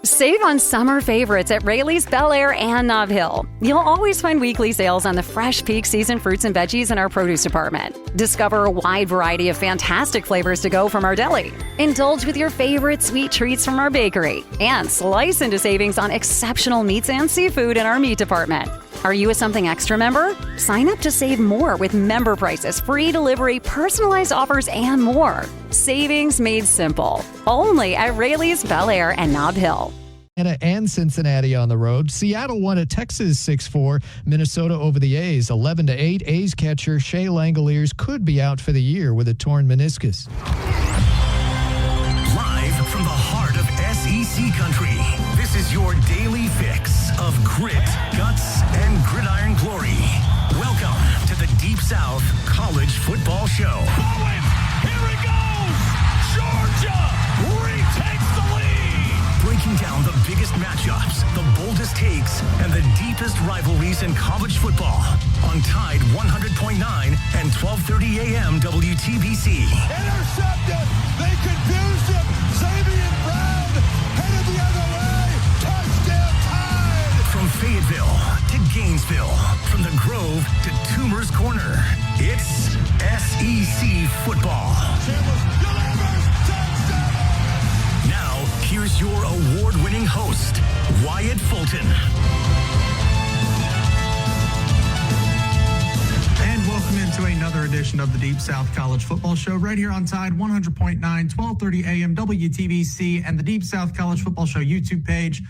Save on summer favorites at Rayleigh's Bel Air and Nob Hill. You'll always find weekly sales on the fresh peak season fruits and veggies in our produce department. Discover a wide variety of fantastic flavors to go from our deli. Indulge with your favorite sweet treats from our bakery. And slice into savings on exceptional meats and seafood in our meat department. Are you a Something Extra member? Sign up to save more with member prices, free delivery, personalized offers, and more. Savings made simple. Only at Rayleigh's Bel Air and Nob Hill. And Cincinnati on the road. Seattle won at Texas 6-4. Minnesota over the A's 11-8. A's catcher Shea Langoliers could be out for the year with a torn meniscus. Live from the heart of SEC country, this is your daily fix of grit, guts, and gridiron glory. Welcome to the Deep South College Football Show. Bowen, here it goes! Georgia retakes the lead! Breaking down the biggest matchups, the boldest takes, and the deepest rivalries in college football on Tide 100.9 and 1230 AM WTBC. Intercepted! They confused him! Xavier Brown headed the other way! Touchdown Tide! From Fayetteville to Gainesville, from the Grove to Toomer's Corner, it's SEC football. Now, here's your award-winning host, Wyatt Fulton. And welcome into another edition of the Deep South College Football Show right here on Tide 100.9, 1230 AM WTBC, and the Deep South College Football Show YouTube page.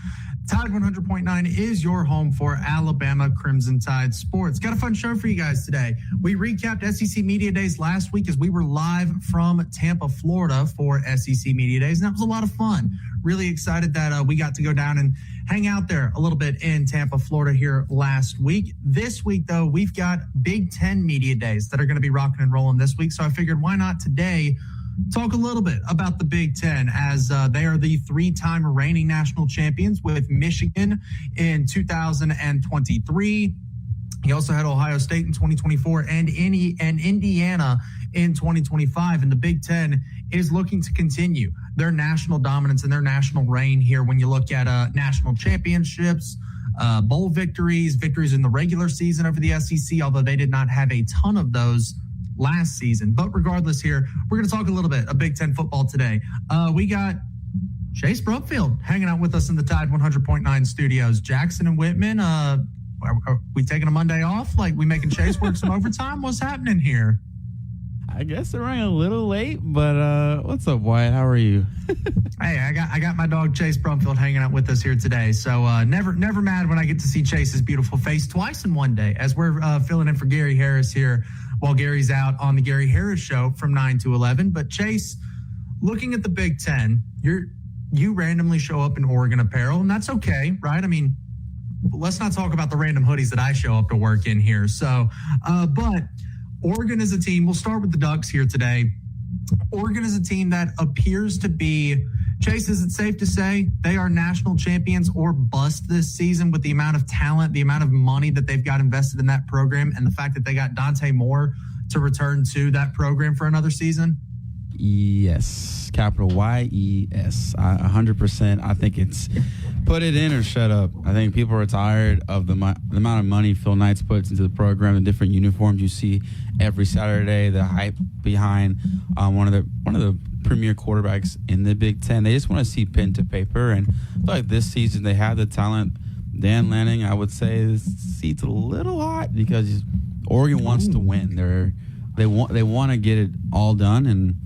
Tide 100.9 is your home for Alabama Crimson Tide sports. Got a fun show for you guys today. We recapped SEC Media Days last week as we were live from Tampa, Florida for SEC Media Days, and that was a lot of fun. Really excited that we got to go down and hang out there a little bit in Tampa, Florida here last week. This week, though, we've got Big Ten Media Days that are going to be rocking and rolling this week, so I figured why not today talk a little bit about the Big Ten as they are the three-time reigning national champions with Michigan in 2023. He also had Ohio State in 2024 and Indiana in 2025. And the Big Ten is looking to continue their national dominance and their national reign here when you look at national championships, bowl victories in the regular season over the SEC, although they did not have a ton of those last season. But regardless here, we're going to talk a little bit of Big Ten football today. We got Chase Brumfield hanging out with us in the Tide 100.9 studios. Jackson and Whitman, are we taking a Monday off? Like, we making Chase work some overtime? What's happening here? I guess they're running a little late, but what's up, Wyatt? How are you? Hey, I got my dog Chase Brumfield hanging out with us here today. So never mad when I get to see Chase's beautiful face twice in one day as we're filling in for Gary Harris here while Gary's out on the Gary Harris Show from 9 to 11. But Chase, looking at the Big Ten, you randomly show up in Oregon apparel, and that's okay, right? I mean, let's not talk about the random hoodies that I show up to work in here. So, but Oregon is a team. We'll start with the Ducks here today. Oregon is a team that appears to be, Chase, is it safe to say they are national champions or bust this season with the amount of talent, the amount of money that they've got invested in that program, and the fact that they got Dante Moore to return to that program for another seaon? Yes, capital Y-E-S. 100%. I think it's put it in or shut up. I think people are tired of the amount of money Phil Knight's puts into the program, the different uniforms you see every Saturday, the hype behind one of the premier quarterbacks in the Big Ten. They just want to see pen to paper, and I feel like this season they have the talent. Dan Lanning, I would say, the seat's a little hot because Oregon wants to win. They want to get it all done, and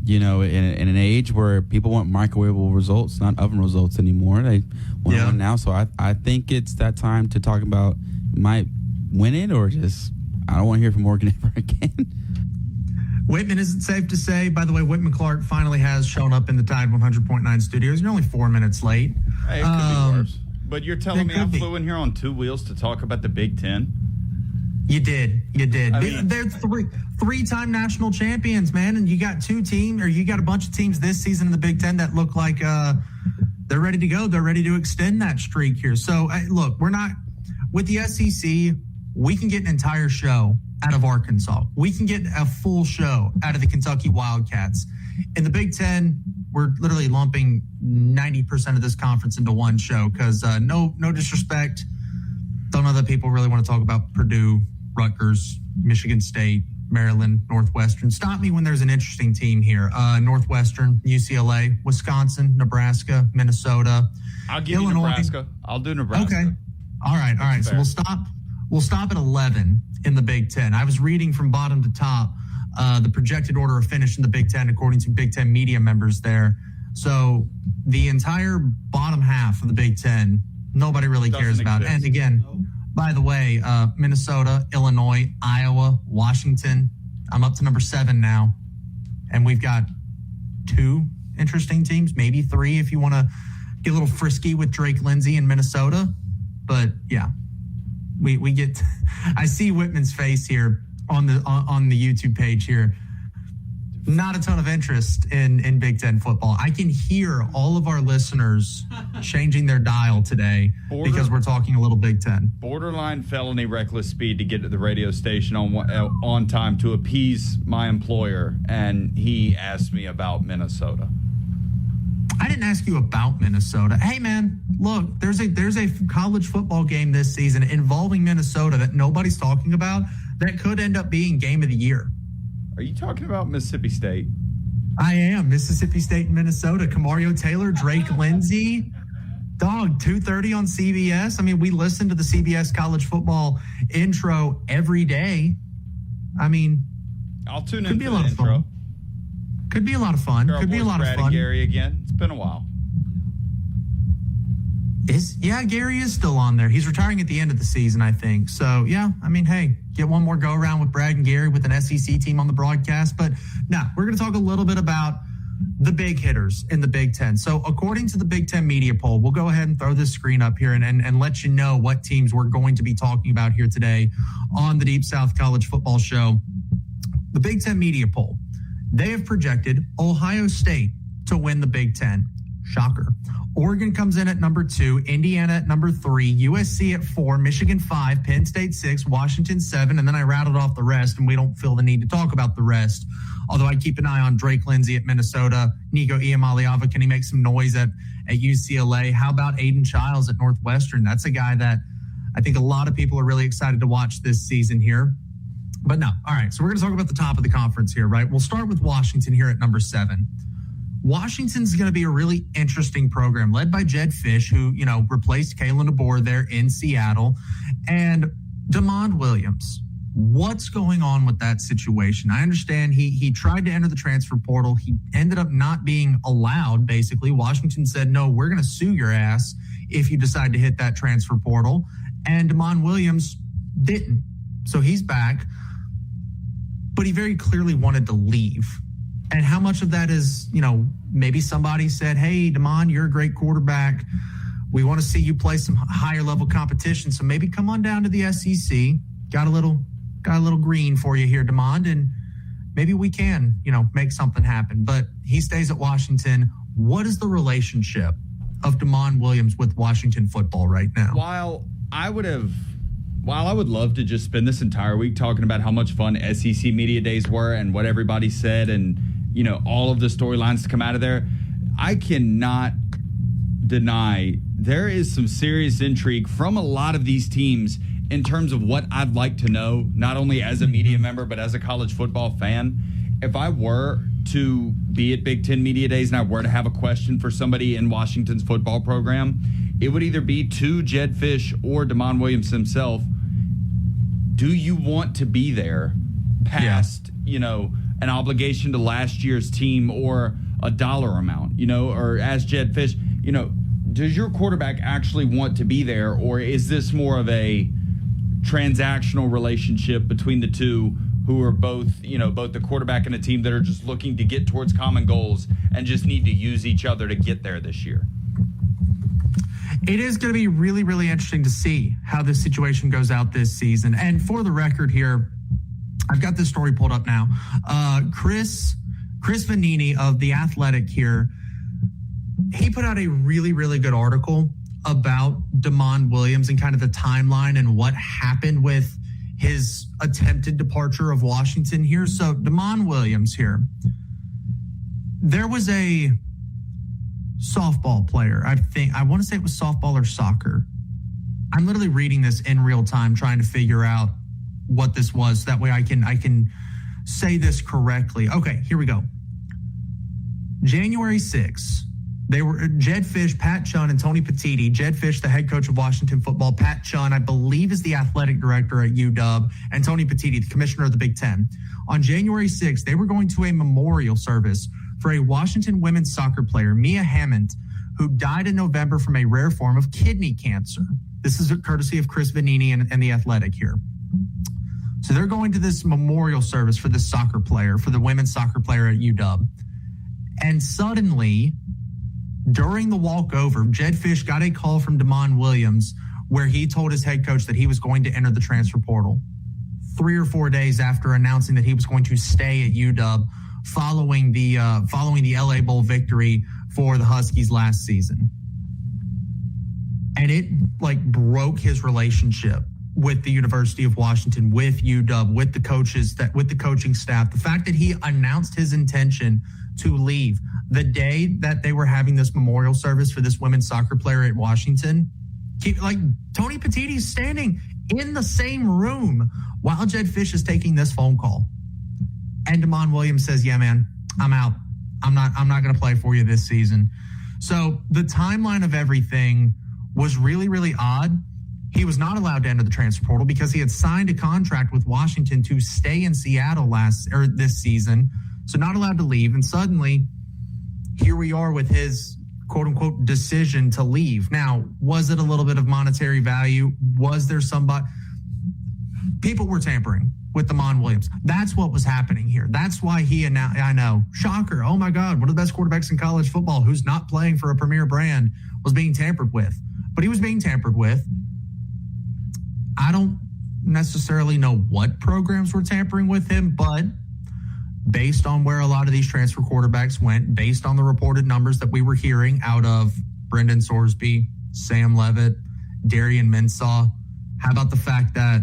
you know, in an age where people want microwavable results, not oven results anymore, they want to win now. So I think it's that time to talk about might win it or just I don't want to hear from Oregon ever again. Whitman, is it safe to say, by the way, Whitman Clark finally has shown up in the Tide 100.9 studios. You're only 4 minutes late. Hey, it could be worse. But you're telling me I flew in here on two wheels to talk about the Big Ten? You did. I mean, they're three-time national champions, man, and you got a bunch of teams this season in the Big Ten that look like they're ready to go. They're ready to extend that streak here. So, look, we're not – with the SEC, we can get an entire show out of Arkansas. We can get a full show out of the Kentucky Wildcats. In the Big Ten, we're literally lumping 90% of this conference into one show because no disrespect. Don't know that people really want to talk about Purdue, Rutgers, Michigan State, Maryland, Northwestern. Stop me when there's an interesting team here. Northwestern, UCLA, Wisconsin, Nebraska, Minnesota. I'll give Illinois. you Nebraska. I'll do Nebraska. Okay. All right. So we'll stop at 11 in the Big Ten. I was reading from bottom to top the projected order of finish in the Big Ten according to Big Ten media members there. So the entire bottom half of the Big Ten, nobody really cares about. And again, by the way, Minnesota, Illinois, Iowa, Washington. I'm up to number 7 now. And we've got 2 interesting teams, maybe 3 if you want to get a little frisky with Drake Lindsay in Minnesota. But yeah, we get I see Whitman's face here on the YouTube page here. Not a ton of interest in Big Ten football. I can hear all of our listeners changing their dial today because we're talking a little Big Ten. Borderline felony reckless speed to get to the radio station on time to appease my employer, and he asked me about Minnesota. I didn't ask you about Minnesota. Hey, man, look, there's a college football game this season involving Minnesota that nobody's talking about that could end up being game of the year. Are you talking about Mississippi State? I am. Mississippi State and Minnesota. Kamario Taylor, Drake Lindsay. Dog, 2:30 on CBS. I mean, we listen to the CBS college football intro every day. I mean, I'll tune in. Could be a lot of fun. Could be a lot of fun. Could be a lot of fun. Gary again. It's been a while. Gary is still on there. He's retiring at the end of the season, I think. So, yeah, I mean, hey, get one more go around with Brad and Gary with an SEC team on the broadcast. But now we're going to talk a little bit about the big hitters in the Big Ten. So according to the Big Ten media poll, we'll go ahead and throw this screen up here and let you know what teams we're going to be talking about here today on the Deep South College Football Show. The Big Ten media poll, they have projected Ohio State to win the Big Ten. Shocker. Oregon comes in at number 2, Indiana at number 3, USC at 4, Michigan 5, Penn State 6, Washington 7, and then I rattled off the rest, and we don't feel the need to talk about the rest. Although I keep an eye on Drake Lindsay at Minnesota, Nico Iamaleava, can he make some noise at UCLA? How about Aiden Childs at Northwestern? That's a guy that I think a lot of people are really excited to watch this season here. But no, all right, so we're going to talk about the top of the conference here, right? We'll start with Washington here at number 7. Washington's going to be a really interesting program led by Jed Fish, who, replaced Kalen DeBoer there in Seattle, and DeMond Williams. What's going on with that situation? I understand he tried to enter the transfer portal. He ended up not being allowed, basically. Washington said, no, we're going to sue your ass if you decide to hit that transfer portal. And DeMond Williams didn't. So he's back. But he very clearly wanted to leave. And how much of that is, maybe somebody said, hey, DeMond, you're a great quarterback. We want to see you play some higher level competition. So maybe come on down to the SEC. Got a little green for you here, DeMond, and maybe we can, make something happen. But he stays at Washington. What is the relationship of DeMond Williams with Washington football right now? While I would love to just spend this entire week talking about how much fun SEC media days were and what everybody said and, all of the storylines to come out of there, I cannot deny there is some serious intrigue from a lot of these teams in terms of what I'd like to know, not only as a media member, but as a college football fan. If I were to be at Big Ten Media Days and I were to have a question for somebody in Washington's football program, it would either be to Jed Fish or DeMond Williams himself. Do you want to be there past, an obligation to last year's team or a dollar amount, or as Jed Fish, does your quarterback actually want to be there, or is this more of a transactional relationship between the two who are both the quarterback and a team that are just looking to get towards common goals and just need to use each other to get there this year? It is going to be really, really interesting to see how this situation goes out this season. And for the record here, I've got this story pulled up now. Chris Vanini of The Athletic here, he put out a really, really good article about DeMond Williams and kind of the timeline and what happened with his attempted departure of Washington here. So DeMond Williams here, there was a softball player. I want to say it was softball or soccer. I'm literally reading this in real time, trying to figure out what this was. That way I can say this correctly. Okay, here we go. January 6th, they were Jed Fish, Pat Chun, and Tony Petitti. Jed Fish, the head coach of Washington football. Pat Chun, I believe, is the athletic director at UW. And Tony Petitti, the commissioner of the Big Ten. On January 6th, they were going to a memorial service for a Washington women's soccer player, Mia Hammond, who died in November from a rare form of kidney cancer. This is a courtesy of Chris Vanini and the Athletic here. So they're going to this memorial service for this soccer player, for the women's soccer player at UW. And suddenly, during the walkover, Jed Fish got a call from Damon Williams where he told his head coach that he was going to enter the transfer portal 3 or 4 days after announcing that he was going to stay at UW following the LA Bowl victory for the Huskies last season. And it broke his relationship with the University of Washington, with UW, with the coaches, with the coaching staff. The fact that he announced his intention to leave the day that they were having this memorial service for this women's soccer player at Washington, Tony Petitti's standing in the same room while Jed Fish is taking this phone call. And Damon Williams says, "Yeah, man, I'm out. I'm not going to play for you this season." So the timeline of everything was really, really odd. He was not allowed to enter the transfer portal because he had signed a contract with Washington to stay in Seattle this season. So not allowed to leave. And suddenly, here we are with his quote-unquote decision to leave. Now, was it a little bit of monetary value? Was there somebody? People were tampering with Damon Williams. That's what was happening here. That's why he announced, I know, shocker, oh my God, one of the best quarterbacks in college football who's not playing for a premier brand was being tampered with. But he was being tampered with. I don't necessarily know what programs were tampering with him, but based on where a lot of these transfer quarterbacks went, based on the reported numbers that we were hearing out of Brendan Sorsby, Sam Leavitt, Darian Mensah, how about the fact that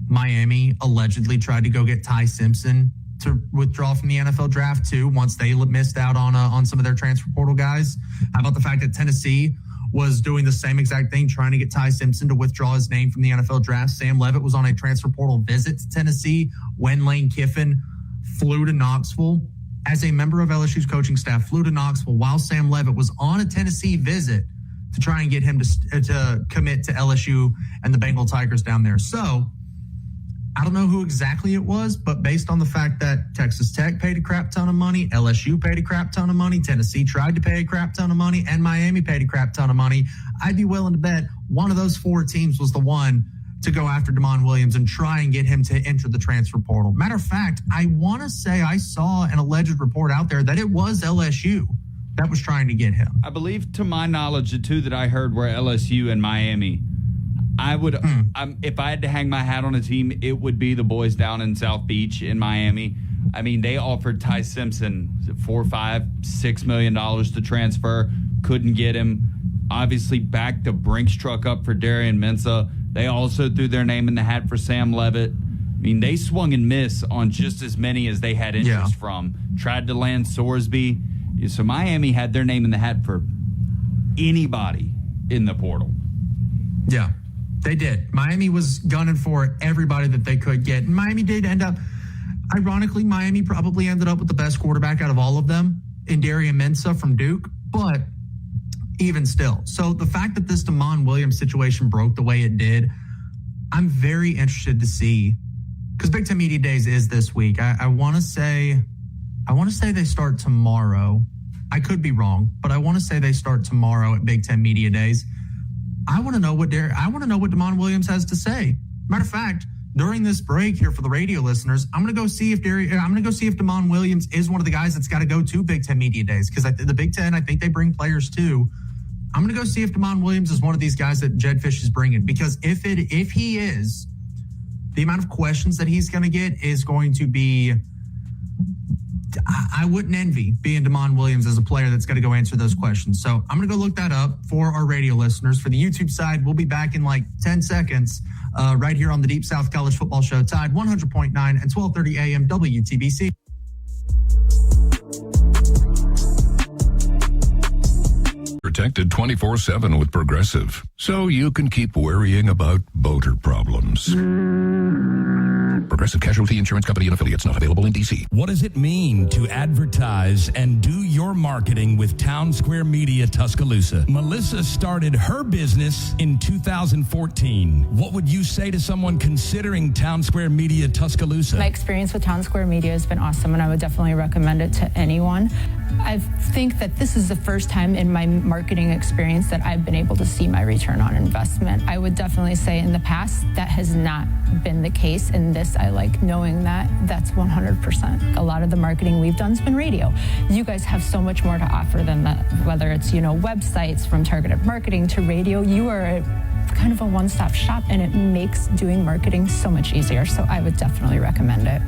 Miami allegedly tried to go get Ty Simpson to withdraw from the NFL draft too once they missed out on some of their transfer portal guys? How about the fact that Tennessee was doing the same exact thing, trying to get Ty Simpson to withdraw his name from the NFL draft? Sam Leavitt was on a transfer portal visit to Tennessee when Lane Kiffin flew to Knoxville as a member of LSU's coaching staff, flew to Knoxville while Sam Leavitt was on a Tennessee visit to try and get him to commit to LSU and the Bengal Tigers down there. So I don't know who exactly it was, but based on the fact that Texas Tech paid a crap ton of money, LSU paid a crap ton of money, Tennessee tried to pay a crap ton of money, and Miami paid a crap ton of money, I'd be willing to bet one of those 4 teams was the one to go after Damon Williams and try and get him to enter the transfer portal. Matter of fact, I want to say I saw an alleged report out there that it was LSU that was trying to get him. I believe, to my knowledge, the two that I heard were LSU and Miami. I would, if I had to hang my hat on a team, it would be the boys down in South Beach in Miami. I mean, they offered Ty Simpson $4, $5, $6 million to transfer, couldn't get him. Obviously, backed the Brinks truck up for Darian Mensah. They also threw their name in the hat for Sam Leavitt. I mean, they swung and missed on just as many as they had interest from. Tried to land Sorsby. So Miami had their name in the hat for anybody in the portal. Yeah. They did. Miami was gunning for everybody that they could get. And Miami did end up, ironically, Miami probably ended up with the best quarterback out of all of them in Darian Mensah from Duke. But even still. So the fact that this Damon Williams situation broke the way it did, I'm very interested to see, because Big Ten Media Days is this week. I want to say they start tomorrow. I could be wrong, but I want to say they start tomorrow at Big Ten Media Days. I want to know what Damon Williams has to say. Matter of fact, during this break here for the radio listeners, I'm going to go see if Damon Williams is one of the guys that's got to go to Big Ten Media Days, because the Big Ten, I think they bring players too. I'm going to go see if Damon Williams is one of these guys that Jed Fish is bringing, because if he is, the amount of questions that he's going to get is going to be. I wouldn't envy being Damon Williams as a player that's going to go answer those questions. So I'm going to go look that up for our radio listeners. For the YouTube side, we'll be back in like 10 seconds right here on the Deep South College Football Show, Tide 100.9 and 1230 AM WTBC. protected 24/7 with Progressive, so you can keep worrying about boater problems. Progressive Casualty Insurance Company and affiliates, not available in D.C. What does it mean to advertise and do your marketing with Town Square Media Tuscaloosa? Melissa started her business in 2014. What would you say to someone considering Town Square Media Tuscaloosa? My experience with Town Square Media has been awesome, and I would definitely recommend it to anyone. I think that this is the first time in my marketing experience that I've been able to see my return on investment. I would definitely say in the past that has not been the case. In this, I like knowing that that's 100%. A lot of the marketing we've done has been radio. You guys have so much more to offer than that, whether it's, websites from targeted marketing to radio. You are kind of a one-stop shop, and it makes doing marketing so much easier. So I would definitely recommend it.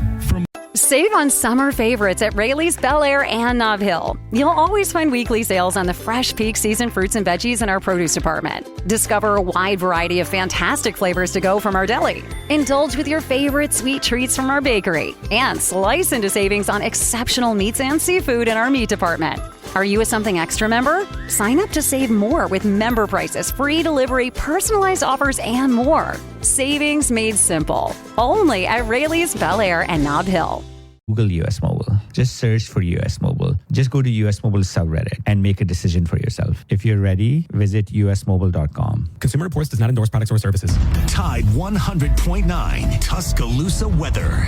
Save on summer favorites at Rayleigh's, Bel Air, and Nob Hill. You'll always find weekly sales on the fresh peak season fruits and veggies in our produce department. Discover a wide variety of fantastic flavors to go from our deli. Indulge with your favorite sweet treats from our bakery. And slice into savings on exceptional meats and seafood in our meat department. Are you a Something Extra member? Sign up to save more with member prices, free delivery, personalized offers, and more. Savings made simple. Only at Rayleigh's, Bel Air, and Nob Hill. Google US Mobile. Just search for US Mobile. Just go to US Mobile subreddit and make a decision for yourself. If you're ready, visit usmobile.com. Consumer Reports does not endorse products or services. Tide 100.9 Tuscaloosa weather.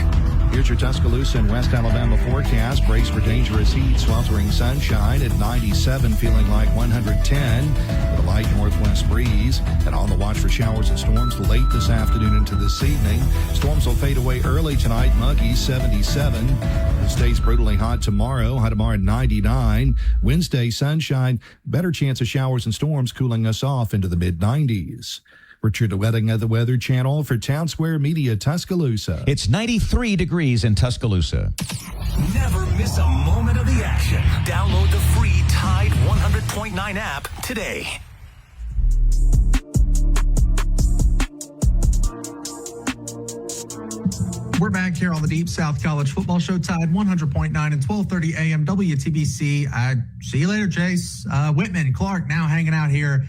Here's your Tuscaloosa and West Alabama forecast. Brace for dangerous heat, sweltering sunshine at 97, feeling like 110 with a light northwest breeze. And on the watch for showers and storms late this afternoon into this evening. Storms will fade away early tonight, muggy 77. It stays brutally hot tomorrow. High tomorrow at 99. Wednesday, sunshine. Better chance of showers and storms cooling us off into the mid-90s. Richard Wedding of the Weather Channel for Town Square Media Tuscaloosa. It's 93 degrees in Tuscaloosa. Never miss a moment of the action. Download the free Tide 100.9 app today. We're back here on the Deep South College Football Show, Tide 100.9 and 12:30 AM WTBC. See you later, Chase. Whitman, Clark now hanging out here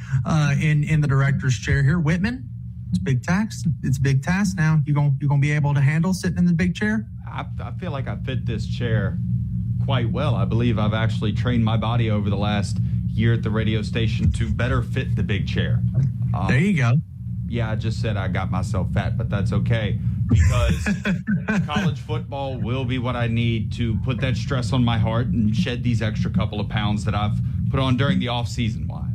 in the director's chair here. Whitman, it's big task. It's a big task now. You gonna be able to handle sitting in the big chair? I feel like I fit this chair quite well. I believe I've actually trained my body over the last year at the radio station to better fit the big chair. There you go. Yeah, I just said I got myself fat, but that's okay. Because college football will be what I need to put that stress on my heart and shed these extra couple of pounds that I've put on during the off season. Why?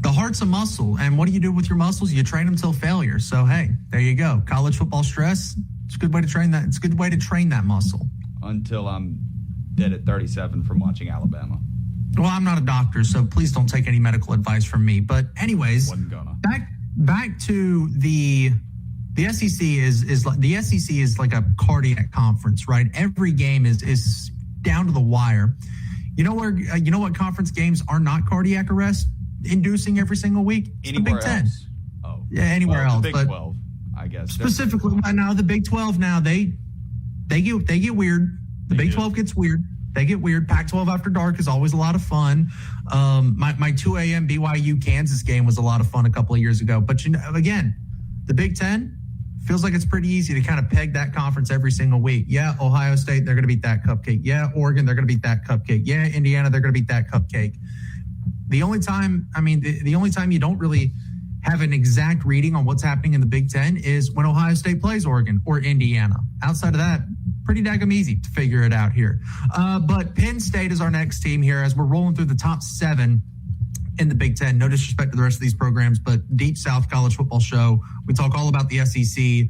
The heart's a muscle, and what do you do with your muscles? You train them till failure. So hey, there you go. College football stress. It's a good way to train that. It's a good way to train that muscle. Until I'm dead at 37 from watching Alabama. Well, I'm not a doctor, so please don't take any medical advice from me. But anyways, Wasn't gonna. Back to the SEC is like a cardiac conference, right? Every game is down to the wire. You know what conference games are not cardiac arrest inducing every single week? It's Anywhere the Big Ten. else? Oh, yeah, anywhere else. The Big but 12, I guess. Specifically, now the Big 12. Now they get weird. The Big 12 gets weird. They get weird. Pac-12 after dark is always a lot of fun. My 2 a.m. BYU Kansas game was a lot of fun a couple of years ago. But again, the Big Ten feels like it's pretty easy to kind of peg that conference every single week. Yeah, Ohio State, they're going to beat that cupcake. Yeah, Oregon, they're going to beat that cupcake. Yeah, Indiana, they're going to beat that cupcake. The only time you don't really have an exact reading on what's happening in the Big Ten is when Ohio State plays Oregon or Indiana. Outside of that, pretty daggum easy to figure it out here. But Penn State is our next team here as we're rolling through the top 7 in the Big Ten. No disrespect to the rest of these programs, but Deep South College Football Show, we talk all about the SEC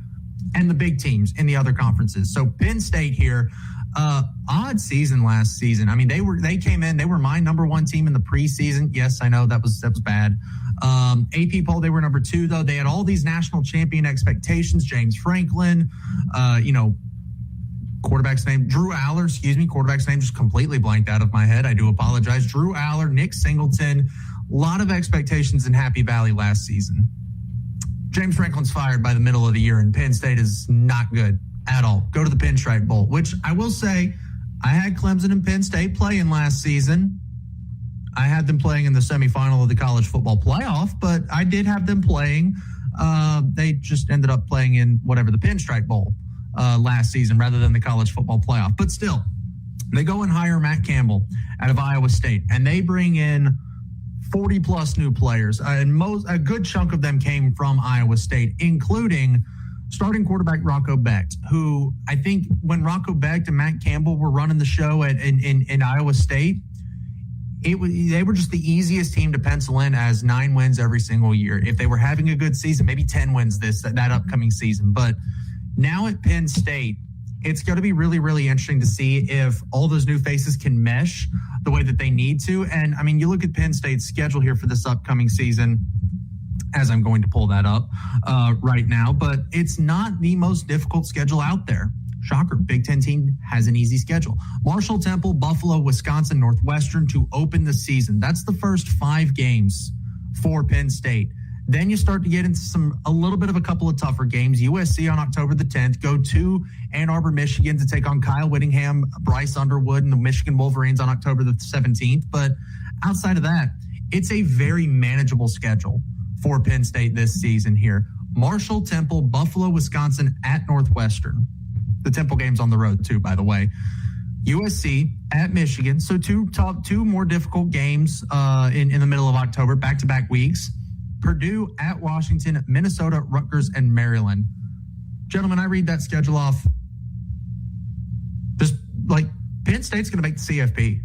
and the big teams in the other conferences. So Penn State here, odd season last season. I mean, they came in, they were my number 1 team in the preseason. Yes, I know that was bad. AP poll, they were number 2 though. They had all these national champion expectations. James Franklin, quarterback's name, Drew Aller, quarterback's name just completely blanked out of my head. I do apologize. Drew Aller, Nick Singleton, a lot of expectations in Happy Valley last season. James Franklin's fired by the middle of the year, and Penn State is not good at all. Go to the Pinstripe Bowl, which I will say, I had Clemson and Penn State playing last season. I had them playing in the semifinal of the college football playoff, but I did have them playing. They just ended up playing in whatever the Pinstripe Bowl last season rather than the college football playoff. But still, they go and hire Matt Campbell out of Iowa State, and they bring in 40-plus new players, and a good chunk of them came from Iowa State, including starting quarterback Rocco Becht, who I think when Rocco Becht and Matt Campbell were running the show in Iowa State, they were just the easiest team to pencil in as 9 wins every single year. If they were having a good season, maybe 10 wins that upcoming season. But now at Penn State, it's going to be really, really interesting to see if all those new faces can mesh the way that they need to. And, I mean, you look at Penn State's schedule here for this upcoming season, as I'm going to pull that up right now, but it's not the most difficult schedule out there. Shocker, Big Ten team has an easy schedule. Marshall, Temple, Buffalo, Wisconsin, Northwestern to open the season. That's the first 5 games for Penn State. Then you start to get into a little bit of a couple of tougher games. USC on October the 10th, go to Ann Arbor, Michigan to take on Kyle Whittingham, Bryce Underwood, and the Michigan Wolverines on October the 17th. But outside of that, it's a very manageable schedule for Penn State this season here. Marshall, Temple, Buffalo, Wisconsin, at Northwestern. The Temple game's on the road too, by the way. USC at Michigan. So two more difficult games in the middle of October, back-to-back weeks. Purdue at Washington, Minnesota, Rutgers, and Maryland. Gentlemen, I read that schedule off. Just like Penn State's going to make the CFP.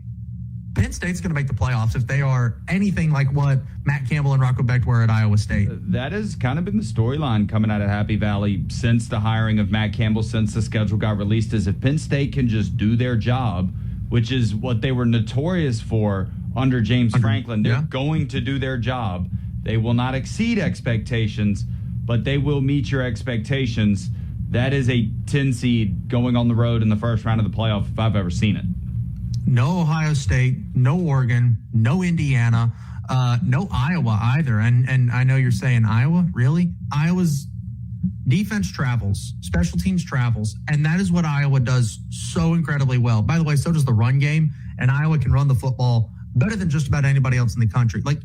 Penn State's going to make the playoffs if they are anything like what Matt Campbell and Rocco Becht were at Iowa State. That has kind of been the storyline coming out of Happy Valley since the hiring of Matt Campbell, since the schedule got released, is if Penn State can just do their job, which is what they were notorious for under James Franklin. They're going to do their job. They will not exceed expectations, but they will meet your expectations. That is a 10 seed going on the road in the first round of the playoff if I've ever seen it. No Ohio State, no Oregon, no Indiana, no Iowa either. And I know you're saying Iowa, really? Iowa's defense travels, special teams travels, and that is what Iowa does so incredibly well. By the way, so does the run game, and Iowa can run the football better than just about anybody else in the country. Like,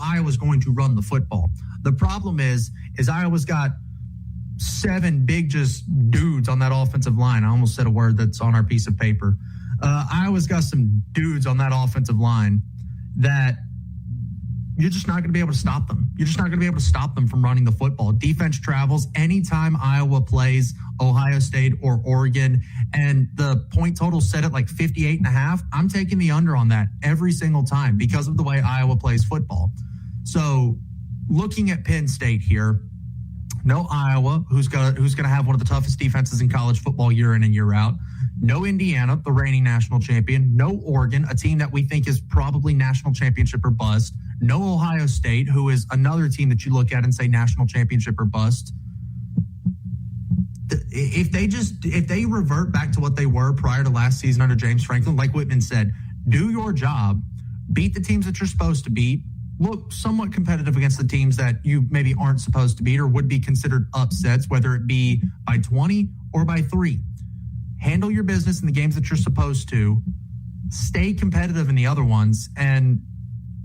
Iowa's going to run the football. The problem is Iowa's got 7 big just dudes on that offensive line. I almost said a word that's on our piece of paper. Iowa's got some dudes on that offensive line that you're just not going to be able to stop them. You're just not going to be able to stop them from running the football. Defense travels anytime Iowa plays Ohio State or Oregon, and the point total set at like 58.5. I'm taking the under on that every single time because of the way Iowa plays football. So looking at Penn State here, no Iowa, who's going to have one of the toughest defenses in college football year in and year out. No Indiana, the reigning national champion. No Oregon, a team that we think is probably national championship or bust. No Ohio State, who is another team that you look at and say national championship or bust. If they revert back to what they were prior to last season under James Franklin, like Whitman said, do your job, beat the teams that you're supposed to beat, look somewhat competitive against the teams that you maybe aren't supposed to beat or would be considered upsets, whether it be by 20 or by 3. Handle your business in the games that you're supposed to. Stay competitive in the other ones. And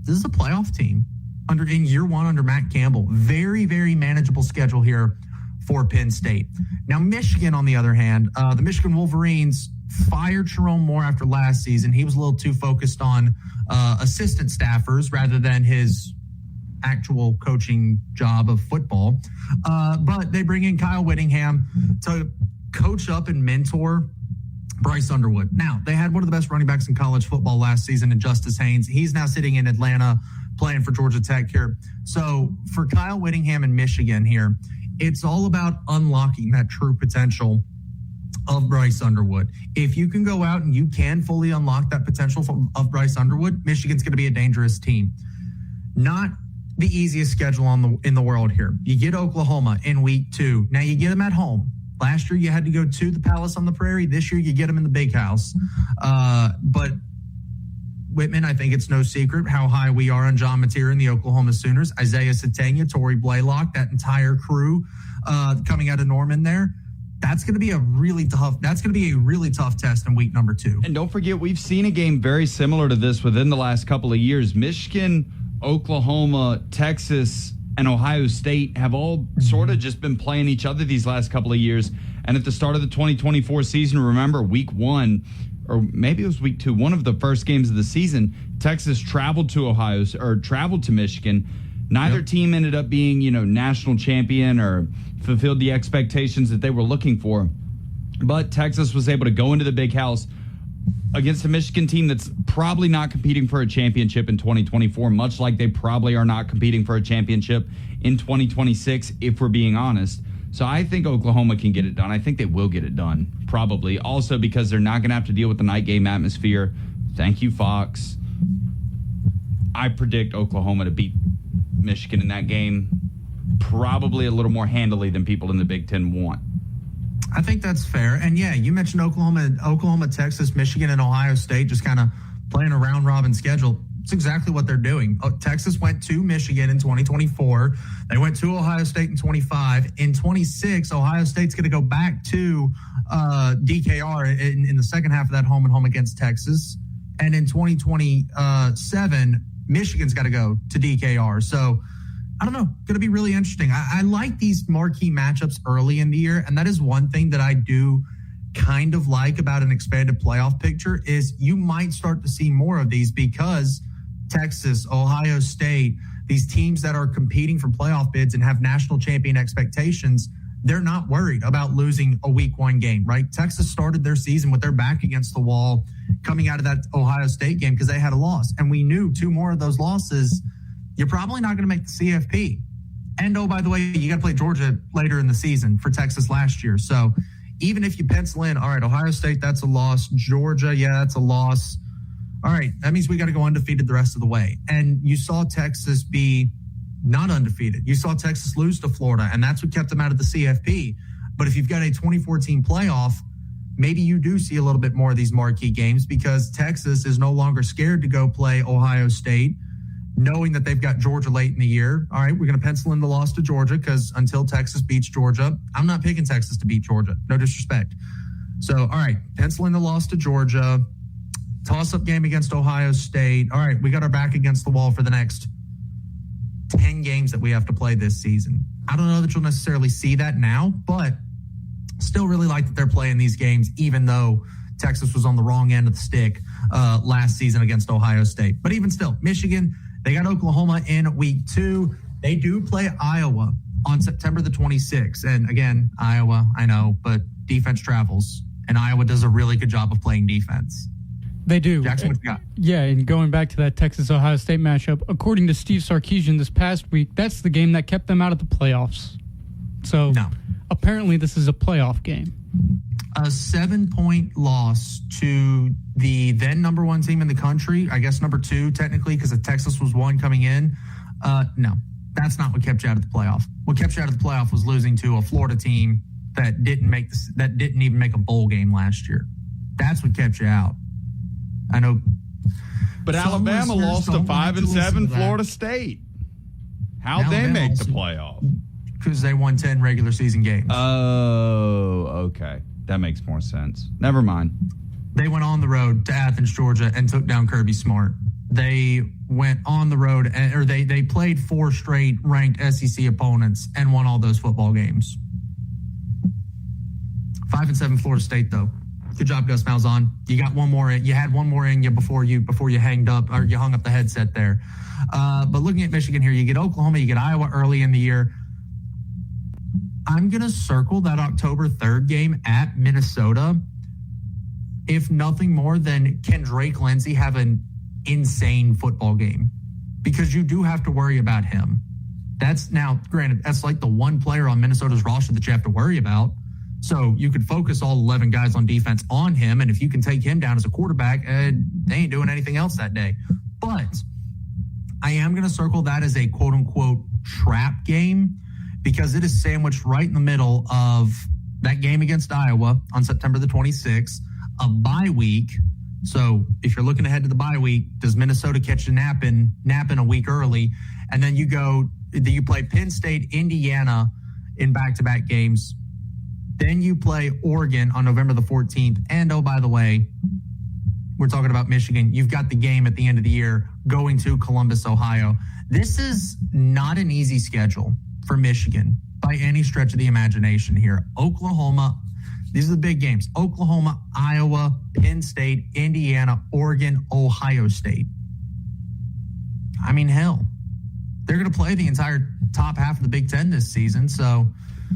this is a playoff team in year 1 under Matt Campbell. Very, very manageable schedule here for Penn State. Now, Michigan, on the other hand, the Michigan Wolverines fired Sharon Moore after last season. He was a little too focused on assistant staffers rather than his actual coaching job of football. But they bring in Kyle Whittingham to coach up and mentor Bryce Underwood. Now, they had one of the best running backs in college football last season in Justice Haynes. He's now sitting in Atlanta playing for Georgia Tech here. So for Kyle Whittingham in Michigan here, it's all about unlocking that true potential of Bryce Underwood. If you can go out and you can fully unlock that potential of Bryce Underwood, Michigan's going to be a dangerous team. Not the easiest schedule in the world here. You get Oklahoma in week 2. Now you get them at home. Last year, you had to go to the Palace on the Prairie. This year, you get them in the Big House. But Whitman, I think it's no secret how high we are on John Mateer and the Oklahoma Sooners. Isaiah Satania, Torrey Blaylock, that entire crew coming out of Norman there. That's going to be a really tough test in week number 2. And don't forget, we've seen a game very similar to this within the last couple of years. Michigan, Oklahoma, Texas, and Ohio State have all sort of just been playing each other these last couple of years. And at the start of the 2024 season, remember week 1, or maybe it was week 2, one of the first games of the season, Texas traveled to Michigan. Neither team ended up being, national champion or fulfilled the expectations that they were looking for. But Texas was able to go into the Big House against a Michigan team that's probably not competing for a championship in 2024, much like they probably are not competing for a championship in 2026, if we're being honest. So I think Oklahoma can get it done. I think they will get it done, probably. Also because they're not going to have to deal with the night game atmosphere. Thank you, Fox. I predict Oklahoma to beat Michigan in that game probably a little more handily than people in the Big Ten want. I think that's fair. And yeah, you mentioned Oklahoma, Texas, Michigan, and Ohio State just kind of playing a round-robin schedule. It's exactly what they're doing. Texas went to Michigan in 2024. They went to Ohio State in 25. In 26, Ohio State's going to go back to DKR in the second half of that home against Texas. And in 2027, Michigan's got to go to DKR. So, I don't know. Going to be really interesting. I like these marquee matchups early in the year, and that is one thing that I do kind of like about an expanded playoff picture is you might start to see more of these because Texas, Ohio State, these teams that are competing for playoff bids and have national champion expectations, they're not worried about losing a week 1 game, right? Texas started their season with their back against the wall coming out of that Ohio State game because they had a loss. And we knew 2 more of those losses, you're probably not going to make the CFP. And, oh, by the way, you got to play Georgia later in the season for Texas last year. So even if you pencil in, all right, Ohio State, that's a loss. Georgia, yeah, that's a loss. All right, that means we got to go undefeated the rest of the way. And you saw Texas be not undefeated. You saw Texas lose to Florida, and that's what kept them out of the CFP. But if you've got a 2014 playoff, maybe you do see a little bit more of these marquee games because Texas is no longer scared to go play Ohio State, knowing that they've got Georgia late in the year. All right, we're going to pencil in the loss to Georgia because until Texas beats Georgia, I'm not picking Texas to beat Georgia. No disrespect. So, all right, pencil in the loss to Georgia, toss-up game against Ohio State. All right, we got our back against the wall for the next 10 games that we have to play this season. I don't know that you'll necessarily see that now, but still really like that they're playing these games, even though Texas was on the wrong end of the stick last season against Ohio State. But even still, Michigan, they got Oklahoma in week 2. They do play Iowa on September the 26th. And again, Iowa, I know, but defense travels. And Iowa does a really good job of playing defense. They do. Jackson, what you got? Yeah, and going back to that Texas-Ohio State matchup, according to Steve Sarkisian this past week, that's the game that kept them out of the playoffs. So apparently this is a playoff game. A 7-point loss to the then number 1 team in the country, I guess number 2 technically because Texas was 1 coming in. No, that's not what kept you out of the playoff. What kept you out of the playoff was losing to a Florida team that didn't even make a bowl game last year. That's what kept you out. I know. But Alabama lost to 5-7 Florida State. How'd they make the playoff? Because they won 10 regular season games. Oh, okay. That makes more sense. Never mind. They went on the road to Athens, Georgia, and took down Kirby Smart. They went on the road, they played 4 straight ranked SEC opponents and won all those football games. 5-7 Florida State, though. Good job, Gus Malzahn. You got one more. You had one more in you before you hung up the headset there. But looking at Michigan here, you get Oklahoma, you get Iowa early in the year. I'm going to circle that October 3rd game at Minnesota. If nothing more than can Drake Lindsey have an insane football game? Because you do have to worry about him. That's now, granted, that's like the one player on Minnesota's roster that you have to worry about. So you could focus all 11 guys on defense on him, and if you can take him down as a quarterback, they ain't doing anything else that day. But I am going to circle that as a quote-unquote trap game because it is sandwiched right in the middle of that game against Iowa on September the 26th, a bye week. So if you're looking ahead to the bye week, does Minnesota catch a nap in a week early? And then you play Penn State, Indiana in back-to-back games. Then you play Oregon on November the 14th. And, oh, by the way, we're talking about Michigan. You've got the game at the end of the year going to Columbus, Ohio. This is not an easy schedule for Michigan by any stretch of the imagination here. Oklahoma, these are the big games. Oklahoma, Iowa, Penn State, Indiana, Oregon, Ohio State. I mean, hell, they're going to play the entire top half of the Big Ten this season. So,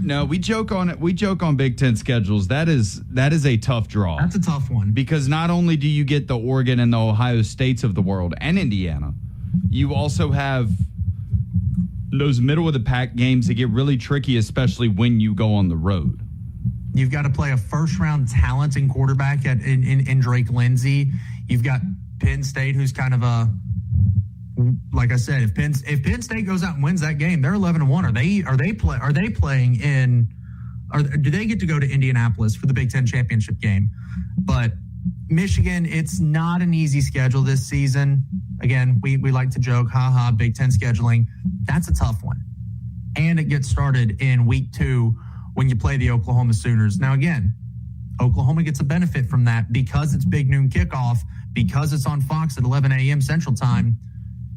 no, we joke on it. We joke on Big Ten schedules. That is a tough draw. That's a tough one because not only do you get the Oregon and the Ohio States of the world and Indiana, you also have those middle of the pack games that get really tricky, especially when you go on the road. You've got to play a first-round talented quarterback in Drake Lindsey. You've got Penn State, who's kind of a, like I said, if Penn State goes out and wins that game, they're 11-1. Do they get to go to Indianapolis for the Big Ten championship game? But Michigan, it's not an easy schedule this season. Again, we like to joke, Big Ten scheduling. That's a tough one. And it gets started in week 2 when you play the Oklahoma Sooners. Now, again, Oklahoma gets a benefit from that because it's big noon kickoff, because it's on Fox at 11 a.m. Central Time.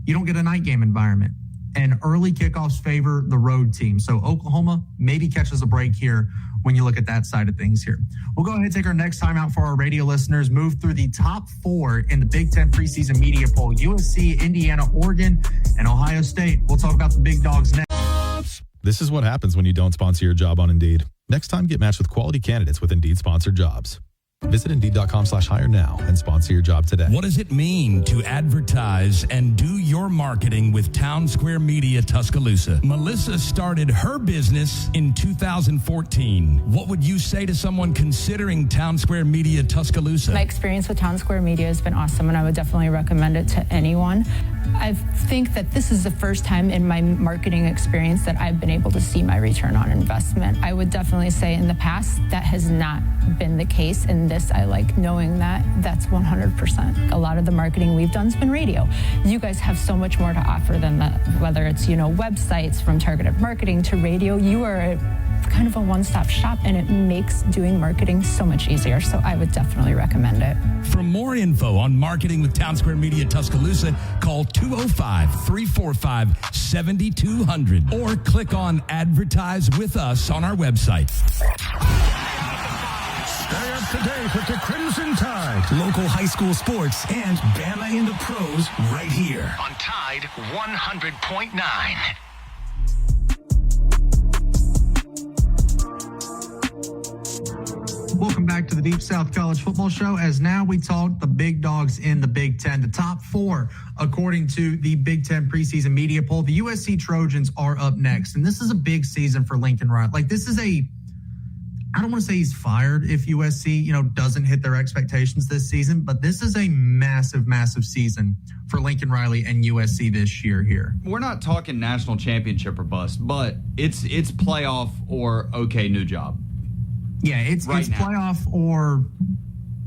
You don't get a night game environment. And early kickoffs favor the road team. So Oklahoma maybe catches a break here when you look at that side of things here. We'll go ahead and take our next time out for our radio listeners, move through the top 4 in the Big Ten preseason media poll: USC, Indiana, Oregon, and Ohio State. We'll talk about the big dogs next. This is what happens when you don't sponsor your job on Indeed. Next time, get matched with quality candidates with Indeed sponsored jobs. Visit Indeed.com/hire now and sponsor your job today. What does it mean to advertise and do your marketing with Town Square Media Tuscaloosa? Melissa started her business in 2014. What would you say to someone considering Town Square Media Tuscaloosa? My experience with Town Square Media has been awesome, and I would definitely recommend it to anyone. I think that this is the first time in my marketing experience that I've been able to see my return on investment. I would definitely say in the past that has not been the case. In this, I like knowing that that's 100%. A lot of the marketing we've done has been radio. You guys have so much more to offer than that, whether it's, websites, from targeted marketing to radio. You are kind of a one-stop shop, and it makes doing marketing so much easier. So I would definitely recommend it. For more info on marketing with Town Square Media Tuscaloosa, call 205-345-7200 or click on Advertise with Us on our website. Stay up to date with the Crimson Tide. Local high school sports and Bama in the pros right here on Tide 100.9. Welcome back to the Deep South College Football Show, as now we talk the big dogs in the Big Ten. The top 4, according to the Big Ten preseason media poll. The USC Trojans are up next, and this is a big season for Lincoln Riley. This is I don't want to say he's fired if USC, doesn't hit their expectations this season, but this is a massive, massive season for Lincoln Riley and USC this year here. We're not talking national championship or bust, but it's playoff or okay, new job. Yeah, it's playoff or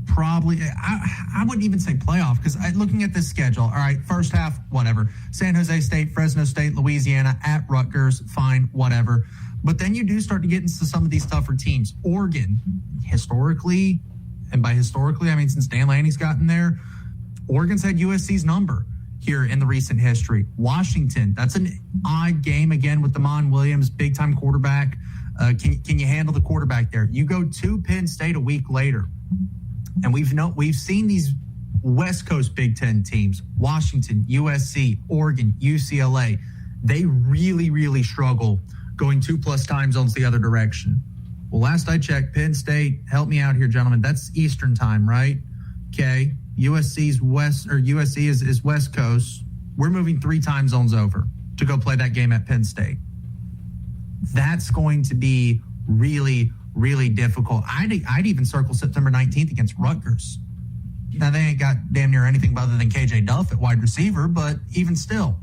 probably, I wouldn't even say playoff, because looking at this schedule, all right, first half, whatever. San Jose State, Fresno State, Louisiana, at Rutgers, fine, whatever. But then you do start to get into some of these tougher teams. Oregon, historically, and by historically, I mean since Dan Lanning's gotten there, Oregon's had USC's number here in the recent history. Washington, that's an odd game again with Damon Williams, big-time quarterback. Can you handle the quarterback there? You go to Penn State a week later, and we've seen these West Coast Big Ten teams, Washington, USC, Oregon, UCLA. They really, really struggle going 2+ time zones the other direction. Well, last I checked, Penn State, help me out here, gentlemen. That's Eastern time, right? Okay. USC is West Coast. We're moving 3 time zones over to go play that game at Penn State. That's going to be really, really difficult. I'd even circle September 19th against Rutgers. Now, they ain't got damn near anything other than KJ Duff at wide receiver, but even still,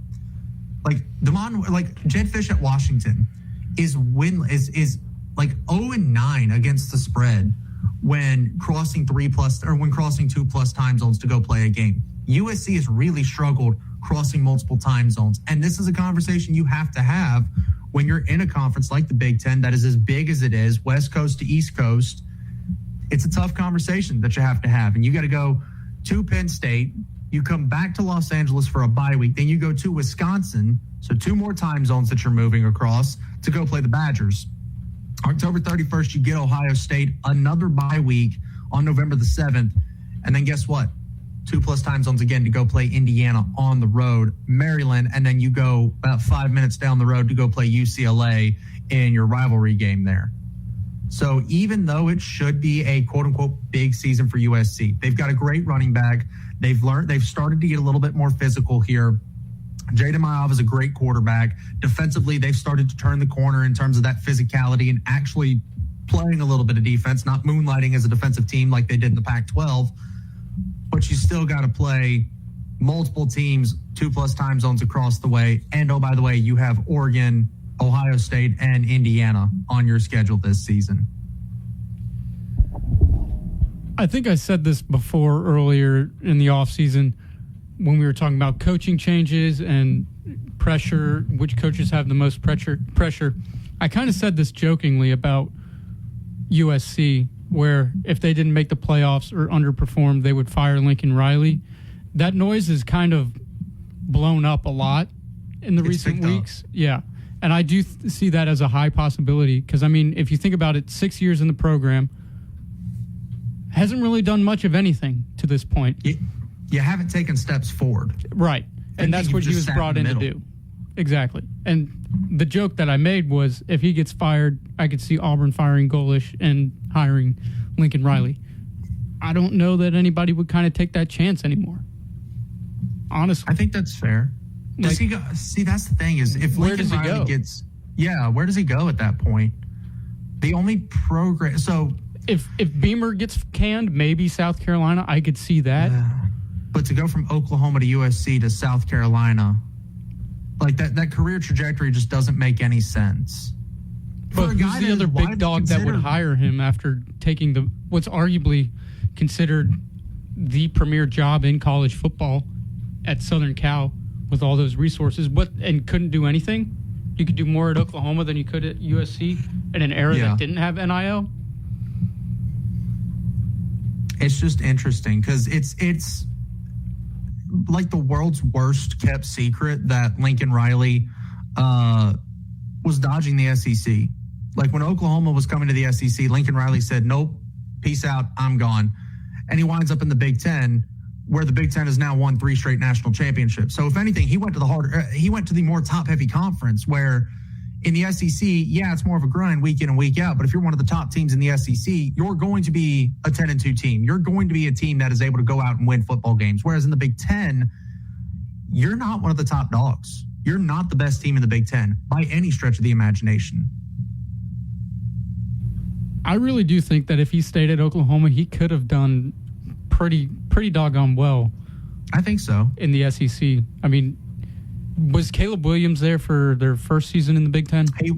Jed Fish at Washington is like 0-9 against the spread when crossing 2+ time zones to go play a game. USC has really struggled crossing multiple time zones. And this is a conversation you have to have when you're in a conference like the Big Ten that is as big as it is, West Coast to East Coast. It's a tough conversation that you have to have. And you got to go to Penn State. You come back to Los Angeles for a bye week. Then you go to Wisconsin. So 2 more time zones that you're moving across to go play the Badgers. October 31st, you get Ohio State, another bye week on November the 7th. And then guess what? 2+ time zones again to go play Indiana on the road, Maryland, and then you go about 5 minutes down the road to go play UCLA in your rivalry game there. So even though it should be a quote-unquote big season for USC, they've got a great running back. They've started to get a little bit more physical here. Jaden Mayav is a great quarterback. Defensively, they've started to turn the corner in terms of that physicality and actually playing a little bit of defense, not moonlighting as a defensive team like they did in the Pac-12. But you still got to play multiple teams, 2+ time zones across the way. And, oh, by the way, you have Oregon, Ohio State, and Indiana on your schedule this season. I think I said this before earlier in the offseason when we were talking about coaching changes and pressure, which coaches have the most pressure. I kind of said this jokingly about USC, where if they didn't make the playoffs or underperformed, they would fire Lincoln Riley. That noise is kind of blown up a lot in the recent weeks. Yeah. And I do see that as a high possibility because, I mean, if you think about it, 6 years in the program, hasn't really done much of anything to this point. You haven't taken steps forward. Right. And that's what he was brought in to do. Exactly. And the joke that I made was if he gets fired, I could see Auburn firing Golish and hiring Lincoln Riley. I don't know that anybody would kind of take that chance anymore. Honestly. I think that's fair. Does he go? See, that's the thing is if Lincoln Riley gets, where does he go at that point? The only program, so if Beamer gets canned, maybe South Carolina, I could see that. But to go from Oklahoma to USC to South Carolina, like that career trajectory just doesn't make any sense. But who's the other big dog that would hire him after taking what's arguably considered the premier job in college football at Southern Cal with all those resources, and couldn't do anything? You could do more at Oklahoma than you could at USC in an era that didn't have NIL? It's just interesting because it's like the world's worst kept secret that Lincoln Riley was dodging the SEC. Like when Oklahoma was coming to the SEC, Lincoln Riley said, nope, peace out, I'm gone. And he winds up in the Big Ten, where the Big Ten has now won 3 straight national championships. So if anything, he went to the more top-heavy conference where in the SEC, it's more of a grind week in and week out. But if you're one of the top teams in the SEC, you're going to be a 10-2 team. You're going to be a team that is able to go out and win football games. Whereas in the Big Ten, you're not one of the top dogs. You're not the best team in the Big Ten by any stretch of the imagination. I really do think that if he stayed at Oklahoma, he could have done pretty doggone well. I think so. In the SEC. I mean, was Caleb Williams there for their first season in the Big Ten? He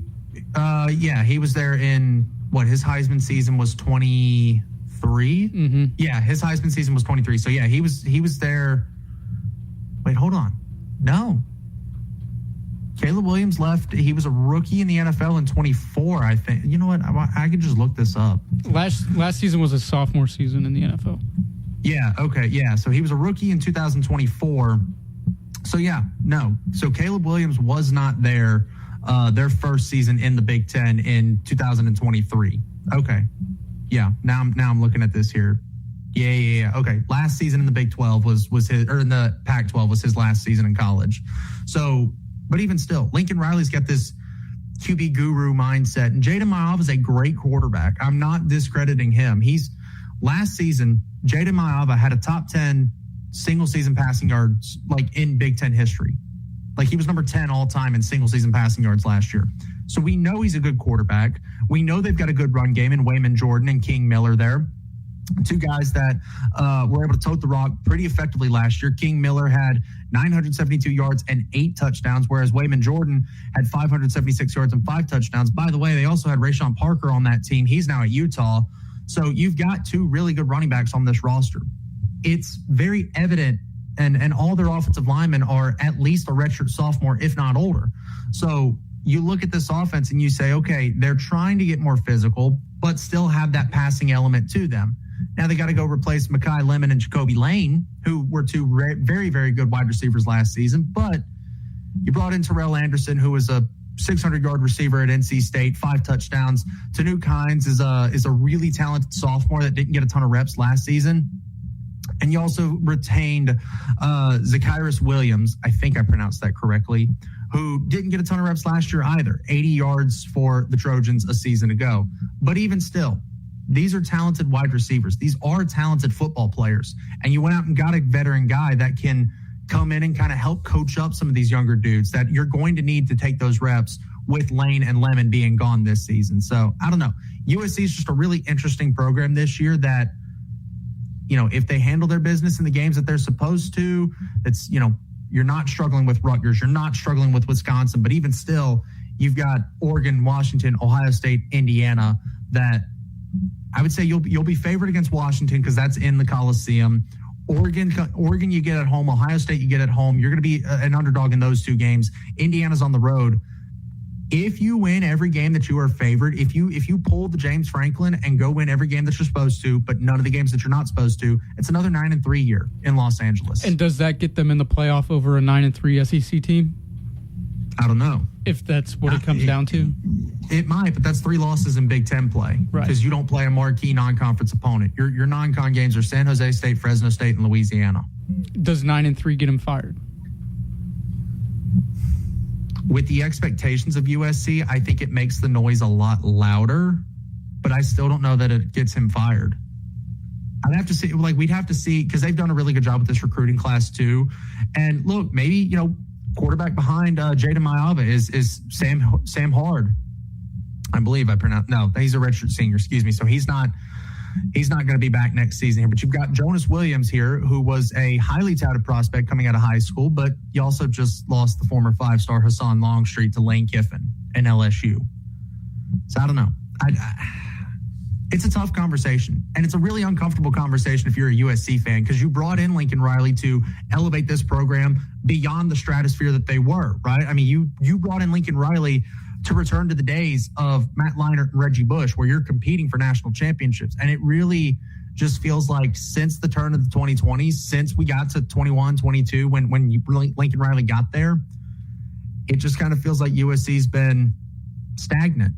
was there in his Heisman season was 23. Mm-hmm. Yeah, his Heisman season was 23. So yeah, he was there. Wait, hold on. No. Caleb Williams left. He was a rookie in the NFL in 24, I think. You know what? I could just look this up. Last season was a sophomore season in the NFL. Yeah, okay, yeah. So he was a rookie in 2024. So, no. So Caleb Williams was not there their first season in the Big Ten in 2023. Okay. Yeah, now I'm looking at this here. Yeah. Okay. Last season in the Big 12 was his, or in the Pac-12 was his last season in college. So, but even still, Lincoln Riley's got this QB guru mindset, and Jaden Mayav is a great quarterback. I'm not discrediting him. Last season, Jaden Mayav had a top 10 single season passing yards like in Big Ten history. Like he was number 10 all time in single season passing yards last year. So we know he's a good quarterback. We know they've got a good run game in Wayman Jordan and King Miller there. 2 guys that were able to tote the rock pretty effectively last year. King Miller had 972 yards and 8 touchdowns, whereas Wayman Jordan had 576 yards and 5 touchdowns. By the way, they also had Rashawn Parker on that team. He's now at Utah. So you've got 2 really good running backs on this roster. It's very evident And all their offensive linemen are at least a redshirt sophomore, if not older. So you look at this offense and you say, okay, they're trying to get more physical, but still have that passing element to them. Now they got to go replace Mekhi Lemon and Jacoby Lane, who were two very, very good wide receivers last season. But you brought in Terrell Anderson, who was a 600-yard receiver at NC State, 5 touchdowns. Tanuk Hines is a really talented sophomore that didn't get a ton of reps last season. And you also retained Zacharias Williams, I think I pronounced that correctly, who didn't get a ton of reps last year either. 80 yards for the Trojans a season ago. But even still, these are talented wide receivers. These are talented football players. And you went out and got a veteran guy that can come in and kind of help coach up some of these younger dudes that you're going to need to take those reps with Lane and Lemon being gone this season. So I don't know. USC is just a really interesting program this year that, you know, if they handle their business in the games that they're supposed to, it's, you know, you're not struggling with Rutgers. You're not struggling with Wisconsin. But even still, you've got Oregon, Washington, Ohio State, Indiana that I would say you'll be favored against Washington because that's in the Coliseum. Oregon, you get at home. Ohio State, you get at home. You're going to be an underdog in those two games. Indiana's on the road. If you win every game that you are favored, if you pull the James Franklin and go win every game that you're supposed to, but none of the games that you're not supposed to, it's another 9-3 year in Los Angeles. And does that get them in the playoff over a 9-3 SEC team? I don't know. If that's what it comes down to? It might, but that's 3 losses in Big Ten play. Right. Because you don't play a marquee non-conference opponent. Your non-con games are San Jose State, Fresno State, and Louisiana. Does 9-3 get him fired? With the expectations of USC, I think it makes the noise a lot louder, but I still don't know that it gets him fired. I'd have to see, we'd have to see, because they've done a really good job with this recruiting class too. And look, maybe, you know, quarterback behind Jaden Mayava is Sam Hard. I believe I pronounced. No, he's a redshirt senior. Excuse me. So he's not going to be back next season here. But you've got Jonas Williams here, who was a highly touted prospect coming out of high school, but you also just lost the former 5-star Hassan Longstreet to Lane Kiffin in LSU. So I don't know. It's a tough conversation, and it's a really uncomfortable conversation if you're a USC fan, because you brought in Lincoln Riley to elevate this program beyond the stratosphere that they were, right? I mean, you brought in Lincoln Riley to return to the days of Matt Leinart and Reggie Bush, where you're competing for national championships. And it really just feels like since the turn of the 2020s, since we got to 21, 22, when Lincoln Riley got there, it just kind of feels like USC's been stagnant.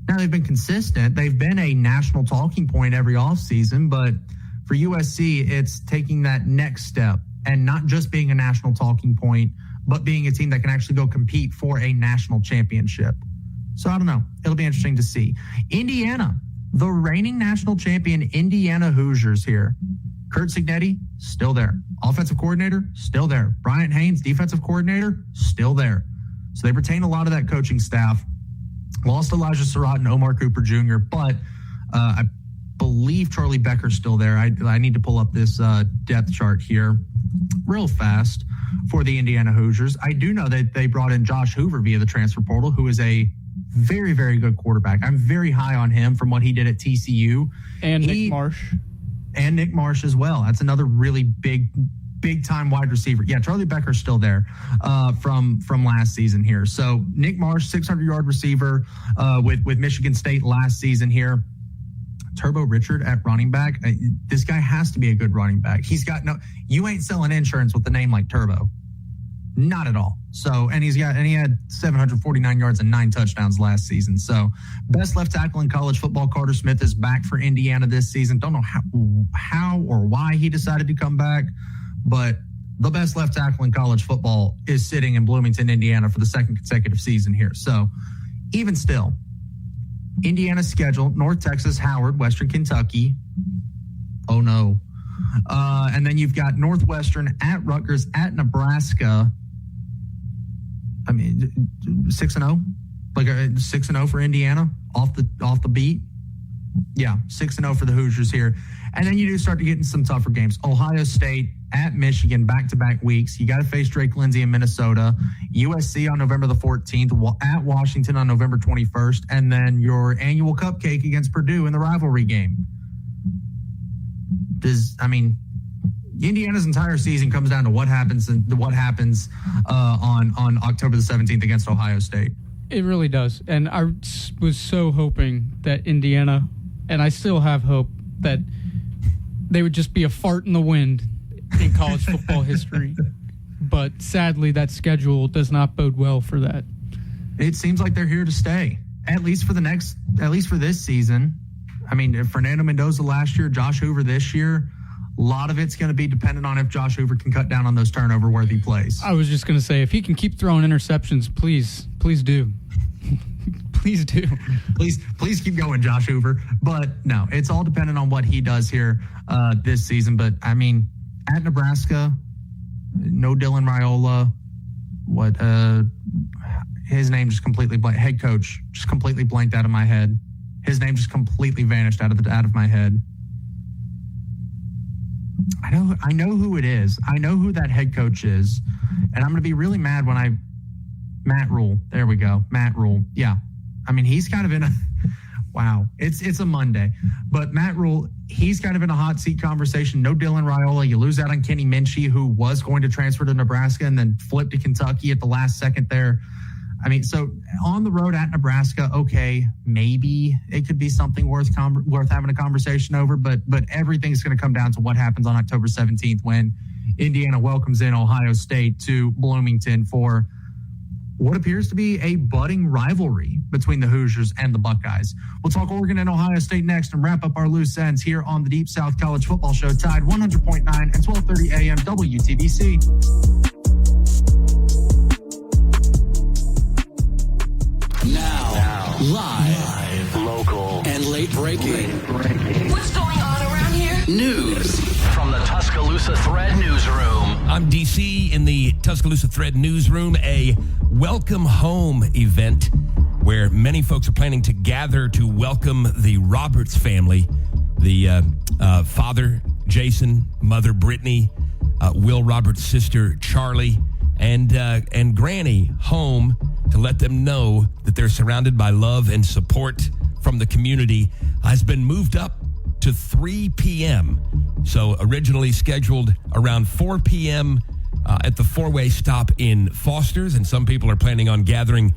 Now, they've been consistent. They've been a national talking point every offseason, but for USC, it's taking that next step and not just being a national talking point, but being a team that can actually go compete for a national championship. So I don't know. It'll be interesting to see. Indiana, the reigning national champion Indiana Hoosiers here. Kurt Cignetti, still there. Offensive coordinator, still there. Bryant Haynes, defensive coordinator, still there. So they retain a lot of that coaching staff. Lost Elijah Surratt and Omar Cooper Jr., but I believe Charlie Becker's still there. I need to pull up this depth chart here real fast for the Indiana Hoosiers. I do know that they brought in Josh Hoover via the transfer portal, who is a very, very good quarterback. I'm very high on him from what he did at TCU. And Nick Marsh. And Nick Marsh as well. That's another really big-time wide receiver. Yeah, Charlie Becker's still there from last season here. So Nick Marsh, 600-yard receiver with Michigan State last season here. Turbo Richard at running back. This guy has to be a good running back. You ain't selling insurance with a name like Turbo. Not at all. So, and he had 749 yards and 9 touchdowns last season. So, best left tackle in college football, Carter Smith, is back for Indiana this season. Don't know how or why he decided to come back, but the best left tackle in college football is sitting in Bloomington, Indiana for the second consecutive season here. So, even still, Indiana's schedule: North Texas, Howard, Western Kentucky. Oh no. And then you've got Northwestern at Rutgers, at Nebraska. I mean, 6-0, like a 6-0 for Indiana off the beat. Yeah, 6-0 for the Hoosiers here. And then you do start to get in some tougher games. Ohio State at Michigan, back-to-back weeks. You got to face Drake Lindsey in Minnesota. USC on November the 14th, at Washington on November 21st, and then your annual cupcake against Purdue in the rivalry game. Indiana's entire season comes down to what happens on October the 17th against Ohio State. It really does. And I was so hoping that Indiana, and I still have hope, that they would just be a fart in the wind in college football history. But sadly, that schedule does not bode well for that. It seems like they're here to stay, at least for this season. I mean, Fernando Mendoza last year, Josh Hoover this year, a lot of it's going to be dependent on if Josh Hoover can cut down on those turnover-worthy plays. I was just going to say, if he can keep throwing interceptions, please do. Please do. Please keep going, Josh Hoover. But no, it's all dependent on what he does here this season. But, I mean, at Nebraska, no Dylan Raiola. His name just completely blanked. Head coach just completely blanked out of my head. His name just completely vanished out of my head. I know who it is. I know who that head coach is. And I'm going to be really mad when Matt Rule. There we go. Matt Rule. Yeah. I mean, he's kind of in a wow. It's a Monday. But Matt Rule, he's kind of in a hot seat conversation. No Dylan Raiola. You lose out on Kenny Minchie, who was going to transfer to Nebraska and then flipped to Kentucky at the last second there. I mean, so on the road at Nebraska, okay, maybe it could be something worth having a conversation over, but everything's going to come down to what happens on October 17th when Indiana welcomes in Ohio State to Bloomington for what appears to be a budding rivalry between the Hoosiers and the Buckeyes. We'll talk Oregon and Ohio State next and wrap up our loose ends here on the Deep South College Football Show, Tide 100.9 and 1230 AM WTBC. Now, live, local, and late breaking. What's going on around here? News from the Tuscaloosa Thread Newsroom. I'm DC in the Tuscaloosa Thread Newsroom, a welcome home event where many folks are planning to gather to welcome the Roberts family, the father, Jason, mother, Brittany, Will Roberts' sister, Charlie, and Granny home to let them know that they're surrounded by love and support from the community has been moved up to 3 p.m. So originally scheduled around 4 p.m. At the four-way stop in Foster's, and some people are planning on gathering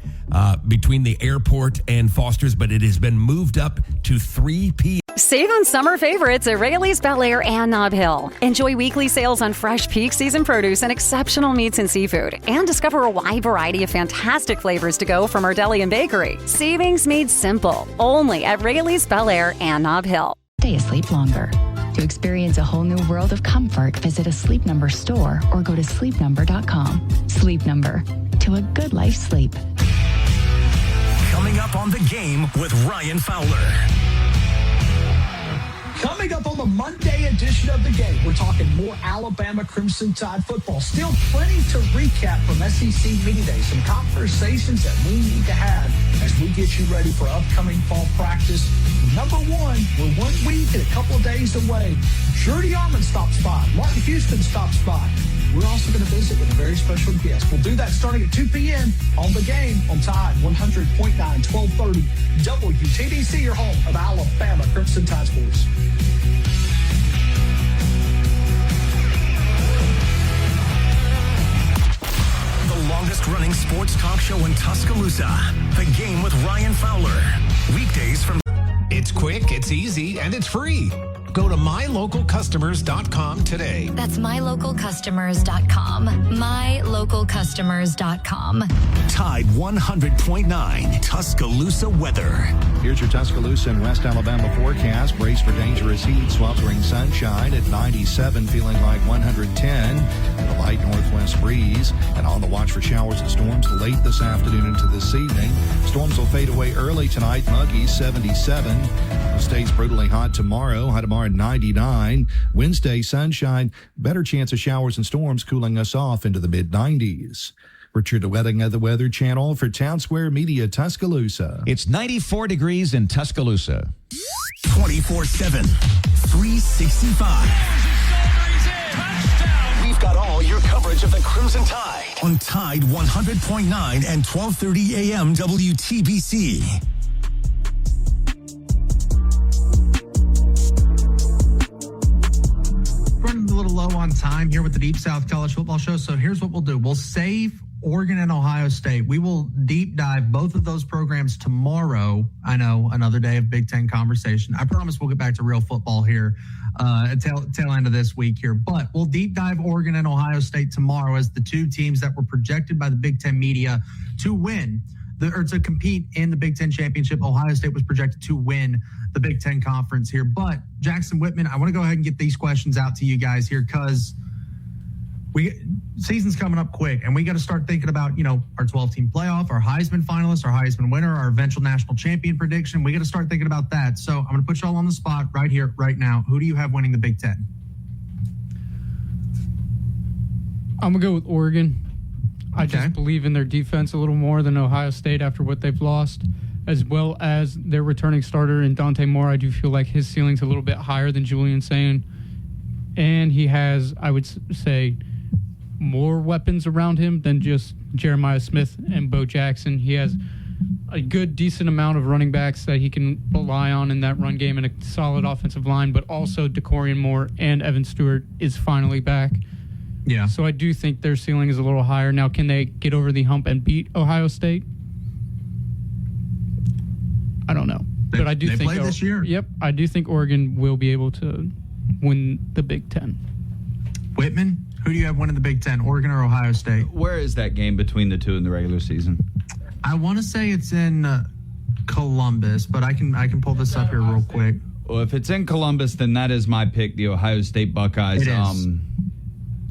between the airport and Foster's, but it has been moved up to 3 p.m. Save on summer favorites at Rayleigh's Bel Air and Nob Hill. Enjoy weekly sales on fresh peak season produce and exceptional meats and seafood. And discover a wide variety of fantastic flavors to go from our deli and bakery. Savings made simple. Only at Rayleigh's Bel Air and Nob Hill. Stay asleep longer. To experience a whole new world of comfort, visit a Sleep Number store or go to sleepnumber.com. Sleep Number. To a good night's sleep. Coming up on The Game with Ryan Fowler. Coming up on the Monday edition of The Game, we're talking more Alabama Crimson Tide football. Still plenty to recap from SEC Media Day. Some conversations that we need to have as we get you ready for upcoming fall practice. Number one, we're 1 week and a couple of days away. Jordy Armand stops by. Martin Houston stops by. We're also going to visit with a very special guest. We'll do that starting at 2 p.m. on The Game on Tide 100.9, 1230 WTBC, your home of Alabama Crimson Tide sports. The longest-running sports talk show in Tuscaloosa. The Game with Ryan Fowler. Weekdays from... It's quick, it's easy, and it's free. Go to mylocalcustomers.com today. That's mylocalcustomers.com. Mylocalcustomers.com. Tide 100.9 Tuscaloosa weather. Here's your Tuscaloosa and West Alabama forecast. Brace for dangerous heat. Sweltering sunshine at 97, feeling like 110. A light northwest breeze. And on the watch for showers and storms late this afternoon into this evening. Storms will fade away early tonight. Muggy 77. It stays brutally hot tomorrow. High tomorrow at 99. Wednesday, sunshine. Better chance of showers and storms cooling us off into the mid-90s. Richard Wedding of the Weather Channel for Town Square Media, Tuscaloosa. It's 94 degrees in Tuscaloosa. 24/7, 365. We've got all your coverage of the Crimson Tide on Tide 100.9 and 1230 AM WTBC. Running a little low on time here with the Deep South College Football Show. So here's what we'll do. We'll save Oregon and Ohio State. We will deep dive both of those programs tomorrow. I know, another day of Big Ten conversation. I promise we'll get back to real football here at tail end of this week here. But we'll deep dive Oregon and Ohio State tomorrow as the two teams that were projected by the Big Ten media to win or to compete in the Big Ten championship. Ohio State was projected to win the Big Ten conference here. But Jackson Whitman, I want to go ahead and get these questions out to you guys here because season's coming up quick, and we got to start thinking about, our 12-team playoff, our Heisman finalist, our Heisman winner, our eventual national champion prediction. We got to start thinking about that. So I'm going to put you all on the spot right here, right now. Who do you have winning the Big Ten? I'm going to go with Oregon. I just believe in their defense a little more than Ohio State after what they've lost, as well as their returning starter in Dante Moore. I do feel like his ceiling's a little bit higher than Julian Sayin, and he has, I would say, more weapons around him than just Jeremiah Smith and Bo Jackson. He has a good, decent amount of running backs that he can rely on in that run game and a solid offensive line, but also DeCorian Moore and Evan Stewart is finally back. Yeah. So I do think their ceiling is a little higher. Now, can they get over the hump and beat Ohio State? I don't know. But I do think play this year. Yep. I do think Oregon will be able to win the Big Ten. Whitman, who do you have winning the Big Ten, Oregon or Ohio State? Where is that game between the two in the regular season? I want to say it's in Columbus, but I can pull this up here real quick. Well, if it's in Columbus, then that is my pick, the Ohio State Buckeyes. It is.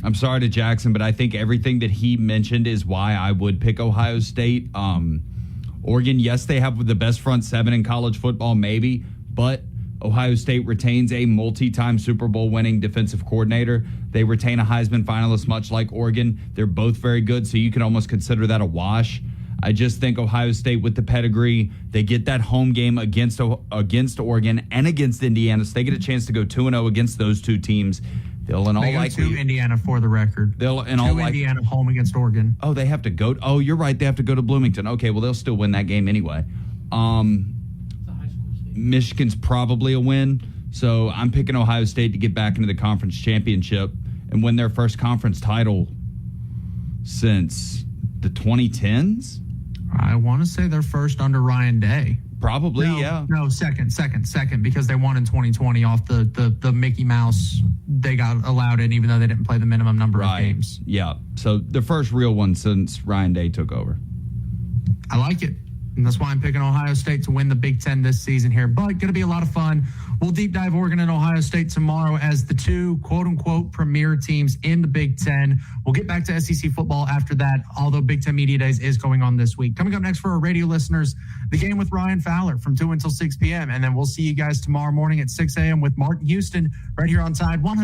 I'm sorry to Jackson, but I think everything that he mentioned is why I would pick Ohio State. Oregon, yes, they have the best front seven in college football, maybe, but Ohio State retains a multi-time Super Bowl winning defensive coordinator. They retain a Heisman finalist, much like Oregon. They're both very good, so you can almost consider that a wash. I just think Ohio State with the pedigree, they get that home game against Oregon and against Indiana, so they get a chance to go 2-0 against those two teams. They'll in all likelihood to Indiana for the record. They'll in all Indiana home against Oregon. Oh, they have to go. Oh, you're right. They have to go to Bloomington. Okay, well they'll still win that game anyway. Michigan's probably a win, so I'm picking Ohio State to get back into the conference championship and win their first conference title since the 2010s. I want to say they're first under Ryan Day. Probably, yeah. No, second, because they won in 2020 off the Mickey Mouse. They got allowed in even though they didn't play the minimum number of games. Yeah, so the first real one since Ryan Day took over. I like it. And that's why I'm picking Ohio State to win the Big Ten this season here. But going to be a lot of fun. We'll deep dive Oregon and Ohio State tomorrow as the two quote-unquote premier teams in the Big Ten. We'll get back to SEC football after that, although Big Ten Media Days is going on this week. Coming up next for our radio listeners, the game with Ryan Fowler from 2 until 6 p.m. And then we'll see you guys tomorrow morning at 6 a.m. with Martin Houston right here on Tide 100.